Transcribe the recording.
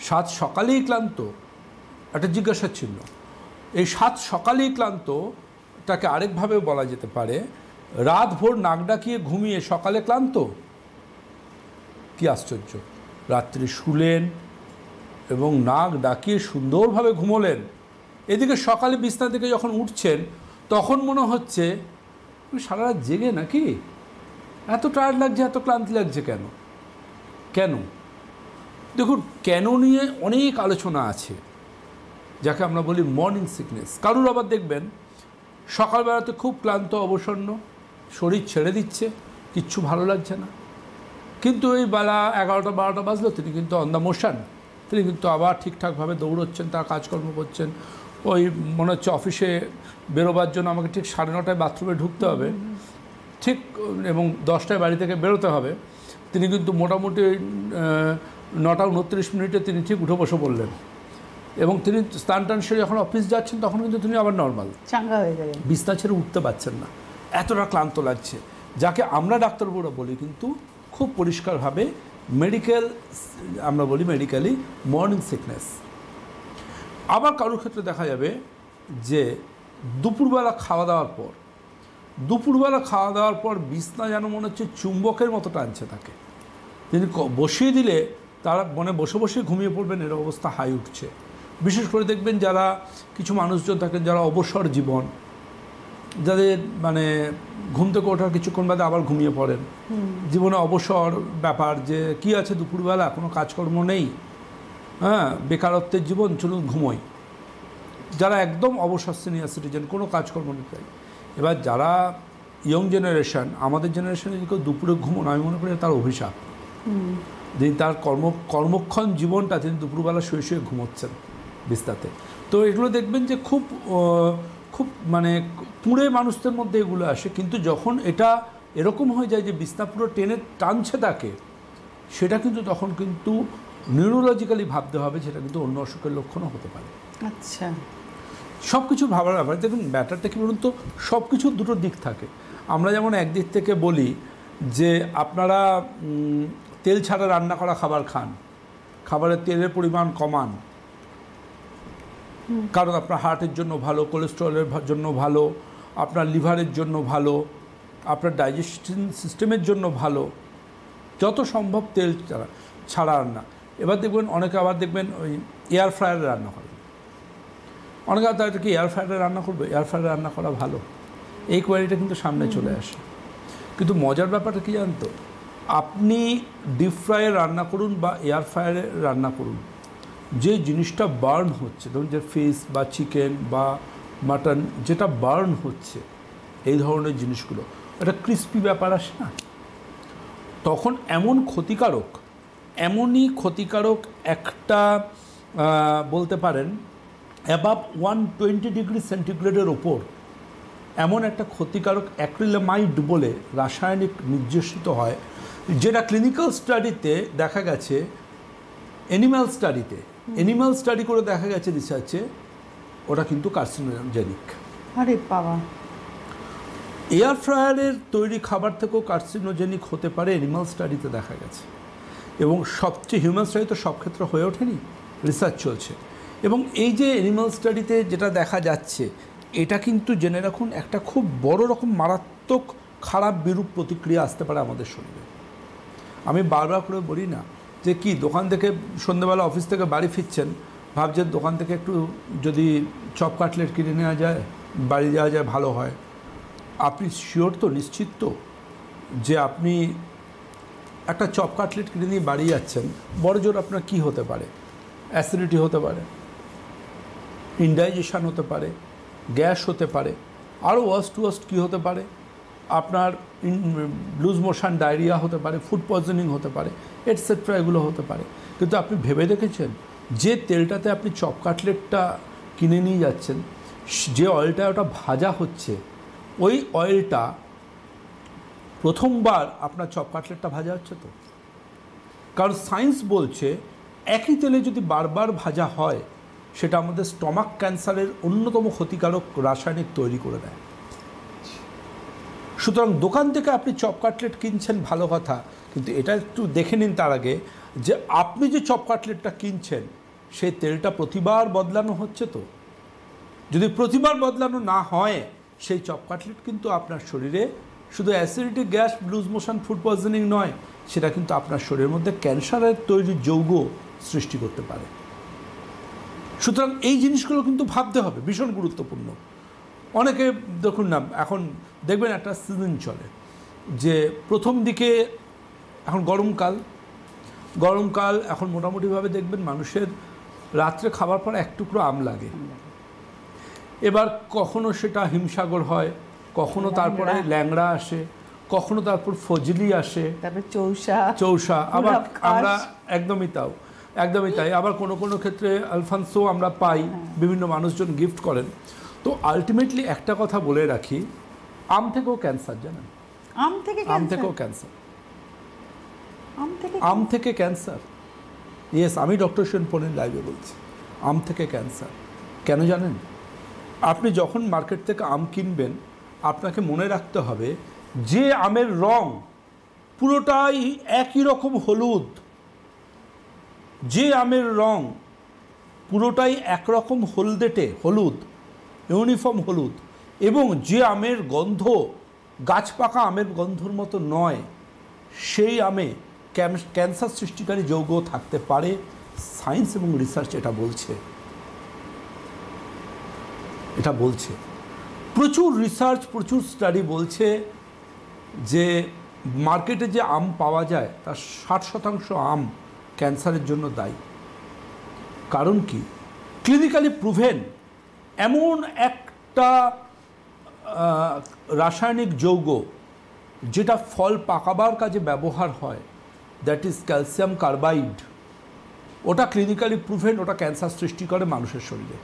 সাত সকালেই ক্লান্ত, একটা জিজ্ঞাসা চিহ্ন। এই সাত সকালেই ক্লান্ত তাকে আরেকভাবে বলা যেতে পারে, রাত ভোর নাক ডাকিয়ে ঘুমিয়ে সকালে ক্লান্ত। কি আশ্চর্য! রাত্রি শুলেন এবং নাক ডাকিয়ে সুন্দরভাবে ঘুমোলেন, এদিকে সকালে বিছনা থেকে যখন উঠছেন তখন মনে হচ্ছে সারা রাত জেগে নাকি, এত টায়ার্ড লাগছে, এত ক্লান্তি লাগছে কেন? কেন? দেখুন, কেন নিয়ে অনেক আলোচনা আছে, যাকে আমরা বলি মর্নিং সিকনেস। কারুর আবার দেখবেন সকালবেলাতে খুব ক্লান্ত, অবসন্ন, শরীর ছেড়ে দিচ্ছে, কিচ্ছু ভালো লাগছে না, কিন্তু এই বেলা 11টা 12টা বাজলো তিনি কিন্তু অন দ্য মোশন, তিনি কিন্তু আবার ঠিকঠাকভাবে দৌড়চ্ছেন, তার কাজকর্ম করছেন। ওই মনে হচ্ছে অফিসে বেরোবার জন্য আমাকে ঠিক 9:30টায় বাথরুমে ঢুকতে হবে ঠিক, এবং 10টায় বাড়ি থেকে বেরোতে হবে, তিনি কিন্তু মোটামুটি 9:29 তিনি ঠিক উঠে বসে পড়লেন, এবং তিনি স্নান টান সেরে যখন অফিস যাচ্ছেন তখন কিন্তু তিনি আবার নর্মাল, চাঙ্গা হয়ে গেলেন, বিছনা ছেড়ে উঠতে পারছেন না, এতটা ক্লান্ত লাগছে, যাকে আমরা ডাক্তারবাবুরা বলি কিন্তু খুব পরিষ্কারভাবে আমরা বলি মেডিকেলি মর্নিং সিকনেস। আবার কারোর ক্ষেত্রে দেখা যাবে যে দুপুরবেলা খাওয়া দাওয়ার পর বিছনা যেন মনে হচ্ছে চুম্বকের মতো টানছে তাকে, তিনি বসিয়ে দিলে তারা মনে বসে বসে ঘুমিয়ে পড়বেন, এর অবস্থা হাই উঠছে। বিশেষ করে দেখবেন যারা কিছু মানুষজন থাকেন যারা অবসর জীবন, যাদের মানে ঘুম থেকে ওঠার কিছুক্ষণ বাদে আবার ঘুমিয়ে পড়েন, জীবনে অবসর ব্যাপার, যে কি আছে দুপুরবেলা কোনো কাজকর্ম নেই, হ্যাঁ বেকারত্বের জীবন, চলুন ঘুমোই, যারা একদম অবসর সিনিয়র সিটিজেন, কোনো কাজকর্ম নেই। এবার যারা ইয়ং জেনারেশন, আমাদের জেনারেশনে যদি কেউ দুপুরে ঘুমোন, আমি মনে করি তার অভিশাপ, যিনি তার কর্মক্ষণ জীবনটা তিনি দুপুরবেলা শুয়ে শুয়ে ঘুমোচ্ছেন বিছনাতে। তো এগুলো দেখবেন যে খুব মানে পুড়ে মানুষদের মধ্যে এগুলো আসে, কিন্তু যখন এটা এরকম হয়ে যায় যে বিছনা পুরো টেনে টানছে তাকে, সেটা কিন্তু তখন কিন্তু নিউরোলজিক্যালি ভাবতে হবে, সেটা কিন্তু অন্য অসুখের লক্ষণও হতে পারে। আচ্ছা, সব কিছু ভাবার ব্যাপার। দেখুন ব্যাটারটা কী বলুন তো, সব কিছুর দুটো দিক থাকে। আমরা যেমন একদিক থেকে বলি যে আপনারা তেল ছাড়া রান্না করা খাবার খান, খাবারের তেলের পরিমাণ কমান, কারণ আপনার হার্টের জন্য ভালো, কোলেস্টেরলের জন্য ভালো, আপনার লিভারের জন্য ভালো, আপনার ডাইজেশন সিস্টেমের জন্য ভালো, যত সম্ভব তেল ছাড়া রান্না। এবার দেখবেন অনেকে আবার দেখবেন ওই এয়ার ফ্রায়ারে রান্না করে, অনেকে তার কি এয়ার ফ্রায়ারে রান্না করবে, এয়ার ফ্রায়ারে রান্না করা ভালো, এই কোয়ালিটিটা কিন্তু সামনে চলে আসে। কিন্তু মজার ব্যাপারটা কী জানতো, আপনি ডিপ ফ্রাইয়ে রান্না করুন বা এয়ার ফ্রায়ারে রান্না করুন, যে জিনিসটা বার্ন হচ্ছে, ধরুন যে ফিশ বা চিকেন বা মাটন যেটা বার্ন হচ্ছে, এই ধরনের জিনিসগুলো একটা ক্রিস্পি ব্যাপার আসে না, তখন এমনই ক্ষতিকারক একটা বলতে পারেন অ্যাবাভ 120 ডিগ্রি সেন্টিগ্রেডের ওপর এমন একটা ক্ষতিকারক অ্যাক্রিলামাইড বলে রাসায়নিক নির্দেশিত হয়, যেটা ক্লিনিক্যাল স্টাডিতে দেখা গেছে, অ্যানিম্যাল স্টাডি করে দেখা গেছে রিসার্চে, ওটা কিন্তু কার্সিনোজেনিক। আরে বাবা! এয়ার ফ্রায়ারের তৈরি খাবার থেকেও কার্সিনোজেনিক হতে পারে, অ্যানিম্যাল স্টাডিতে দেখা গেছে, এবং সবচেয়ে হিউম্যান স্টাডি তো সব ক্ষেত্রে হয়ে ওঠেনি, রিসার্চ চলছে। এবং এই যে অ্যানিম্যাল স্টাডিতে যেটা দেখা যাচ্ছে, এটা কিন্তু জেনে রাখুন একটা খুব বড় রকম মারাত্মক খারাপ বিরূপ প্রতিক্রিয়া আসতে পারে আমাদের শরীরে। আমি বারবার করে বলি না যে কি দোকান থেকে সন্ধ্যেবেলা অফিস থেকে বাড়ি ফিরছেন, ভাবছেন দোকান থেকে একটু যদি চপ কাটলেট কিনে নেওয়া যায়, বাড়ি যাওয়া যায়, ভালো হয়। আপনি শিওর তো, নিশ্চিত তো যে আপনি একটা চপ কাটলেট কিনে নিয়ে বাড়ি যাচ্ছেন, বড় জোর আপনার কী হতে পারে? অ্যাসিডিটি হতে পারে, ইনডাইজেশন হতে পারে, গ্যাস হতে পারে, আরও ওয়ার্স্ট কী হতে পারে, আপনার লুজ মোশন, ডায়রিয়া হতে পারে, ফুড পয়জনিং হতে পারে, এটসেট্রা, এগুলো হতে পারে। কিন্তু আপনি ভেবে দেখেছেন যে তেলটাতে আপনি চপ কাটলেটটা কিনে নিয়ে যাচ্ছেন, যে অয়েলটা ওটা ভাজা হচ্ছে, ওই অয়েলটা প্রথমবার আপনার চপ কাটলেটটা ভাজা হচ্ছে তো? কারণ সায়েন্স বলছে একই তেলে যদি বারবার ভাজা হয়, সেটা আমাদের স্টমাক ক্যান্সারের অন্যতম ক্ষতিকারক রাসায়নিক তৈরি করে দেয়। সুতরাং দোকান থেকে আপনি চপ কাটলেট কিনছেন, ভালো কথা, কিন্তু এটা একটু দেখে নিন তার আগে যে আপনি যে চপ কাটলেটটা কিনছেন সেই তেলটা প্রতিবার বদলানো হচ্ছে তো? যদি প্রতিবার বদলানো না হয় সেই চপ কাটলেট কিন্তু আপনার শরীরে শুধু acidity, gas, loose motion, food poisoning নয়, সেটা কিন্তু আপনার শরীরের মধ্যে ক্যান্সারের তৈরি যৌগ সৃষ্টি করতে পারে। সুতরাং এই জিনিসগুলো কিন্তু ভাবতে হবে, ভীষণ গুরুত্বপূর্ণ। অনেকে দেখুন না, এখন দেখবেন একটা সিজন চলে যে প্রথম দিকে, এখন গরমকাল এখন মোটামুটিভাবে দেখবেন মানুষের রাত্রে খাবার পর এক টুকরো আম লাগে। এবার কখনো সেটা হিমসাগর হয়, কখনো তারপরে ল্যাংড়া আসে, কখনো তারপর ফজলি আসে, তারপর চৌসা, আবার আমরা একদমই তাই। আবার কোনো ক্ষেত্রে আলফানসো আমরা পাই, বিভিন্ন মানুষজন গিফট করেন। তো আলটিমেটলি একটা কথা বলে রাখি, আম থেকেও ক্যান্সার, জানেন? আম থেকে ক্যান্সার। ইয়েস, আমি ডক্টর সেনপনের লাইভে বলছি, আম থেকে ক্যান্সার। কেন জানেন? আপনি যখন মার্কেট থেকে আম কিনবেন, আপনাকে মনে রাখতে হবে যে আমের রং পুরোটাই একই রকম হলুদ, যে আমের রং পুরোটাই একরকম হলুদ, ইউনিফর্ম হলুদ, এবং যে আমের গন্ধ গাছ পাকা আমের গন্ধর মতো নয়, সেই আমে ক্যান্সার সৃষ্টিকারী যৌগ থাকতে পারে। সায়েন্স এবং রিসার্চ এটা বলছে। প্রচুর রিসার্চ, প্রচুর স্টাডি বলছে যে মার্কেটে যে আম পাওয়া যায় তার 60% আম ক্যান্সারের জন্য দায়ী। কারণ কি? ক্লিনিক্যালি প্রুভেন এমন একটা রাসায়নিক যৌগ যেটা ফল পাকাবার কাজে ব্যবহার হয়, দ্যাট ইজ ক্যালসিয়াম কার্বাইড। ওটা ক্লিনিক্যালি প্রুভেন, ওটা ক্যান্সার সৃষ্টি করে মানুষের শরীরে।